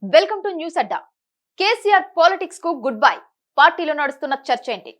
Welcome to news Adda. KCR politics కు good bye. పార్టీలో నడుస్తున్న చర్చ ఏంటి?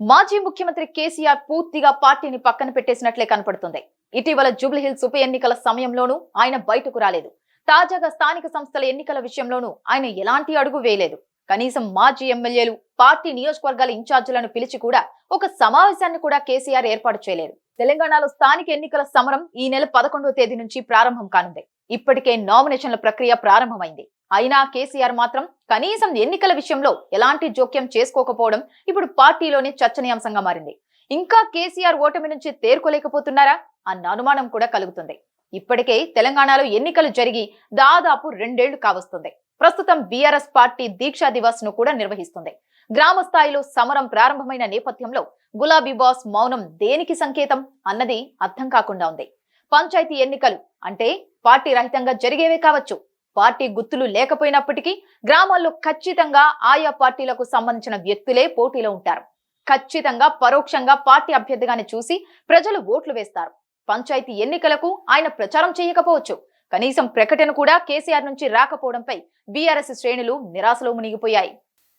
మాజీ ముఖ్యమంత్రి కేసీఆర్ పూర్తిగా పార్టీని పక్కన పెట్టేసినట్లే కనపడుతుంది. ఇటీవల జూబ్లీహిల్స్ ఉప ఎన్నికల సమయంలోనూ ఆయన బయటకు రాలేదు. తాజాగా స్థానిక సంస్థల ఎన్నికల విషయంలోనూ ఆయన ఎలాంటి అడుగు వేయలేదు. కనీసం మాజీ ఎమ్మెల్యేలు, పార్టీ నియోజకవర్గాల ఇన్ఛార్జీలను పిలిచి కూడా ఒక సమావేశాన్ని కూడా కేసీఆర్ ఏర్పాటు చేయలేదు. తెలంగాణలో స్థానిక ఎన్నికల సమరం ఈ నెల 11వ తేదీ నుంచి ప్రారంభం కానుంది. ఇప్పటికే నామినేషన్ల ప్రక్రియ ప్రారంభమైంది. అయినా కేసీఆర్ మాత్రం కనీసం ఎన్నికల విషయంలో ఎలాంటి జోక్యం చేసుకోకపోవడం ఇప్పుడు పార్టీలోనే చర్చనీయాంశంగా మారింది. ఇంకా కేసీఆర్ ఓటమి నుంచి తేరుకోలేకపోతున్నారా అన్న అనుమానం కూడా కలుగుతుంది. ఇప్పటికే తెలంగాణలో ఎన్నికలు జరిగి దాదాపు 2 ఏళ్లు కావస్తుంది. ప్రస్తుతం బీఆర్ఎస్ పార్టీ దీక్షా దివాస్ ను కూడా నిర్వహిస్తుంది. గ్రామ స్థాయిలో సమరం ప్రారంభమైన నేపథ్యంలో గులాబీ బాస్ మౌనం దేనికి సంకేతం అన్నది అర్థం కాకుండా ఉంది. పంచాయతీ ఎన్నికలు అంటే పార్టీ రహితంగా జరిగేవే కావచ్చు. పార్టీ గుర్తులు లేకపోయినప్పటికీ గ్రామాల్లో ఖచ్చితంగా ఆయా పార్టీలకు సంబంధించిన వ్యక్తులే పోటీలో ఉంటారు. ఖచ్చితంగా పరోక్షంగా పార్టీ అభ్యర్థిగానే చూసి ప్రజలు ఓట్లు వేస్తారు. పంచాయతీ ఎన్నికలకు ఆయన ప్రచారం చేయకపోవచ్చు. కనీసం ప్రకటన కూడా కేసీఆర్ నుంచి రాకపోవడంపై బీఆర్ఎస్ శ్రేణులు నిరాశలో మునిగిపోయాయి.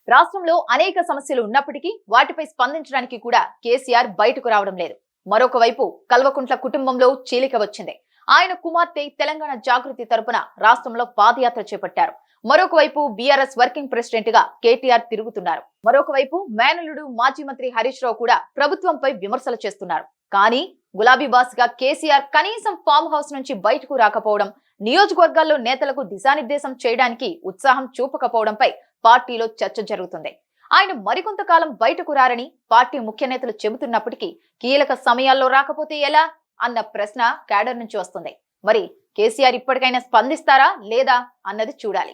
రాష్ట్రంలో అనేక సమస్యలు ఉన్నప్పటికీ వాటిపై స్పందించడానికి కూడా కేసీఆర్ బయటకు రావడం లేదు. మరొక వైపు కల్వకుంట్ల కుటుంబంలో చీలిక వచ్చింది. ఆయన కుమార్తె తెలంగాణ జాగృతి తరపున రాష్ట్రంలో పాదయాత్ర చేపట్టారు. మరొక వైపు బీఆర్ఎస్ వర్కింగ్ ప్రెసిడెంట్ గా కేటీఆర్ తిరుగుతున్నారు. మరొక వైపు మేనలుడు మాజీ మంత్రి హరీష్ రావు కూడా ప్రభుత్వంపై విమర్శలు చేస్తున్నారు. కానీ గులాబీ బాస్ గా కేసీఆర్ కనీసం ఫామ్ హౌస్ నుంచి బయటకు రాకపోవడం, నియోజకవర్గాల్లో నేతలకు దిశానిర్దేశం చేయడానికి ఉత్సాహం చూపకపోవడంపై పార్టీలో చర్చ జరుగుతుంది. ఆయన మరికొంతకాలం బయటకు రారని పార్టీ ముఖ్య నేతలు చెబుతున్నప్పటికీ కీలక సమయాల్లో రాకపోతే ఎలా అన్న ప్రశ్న క్యాడర్ నుంచి వస్తుంది. మరి కేసీఆర్ ఇప్పటికైనా స్పందిస్తారా లేదా అన్నది చూడాలి.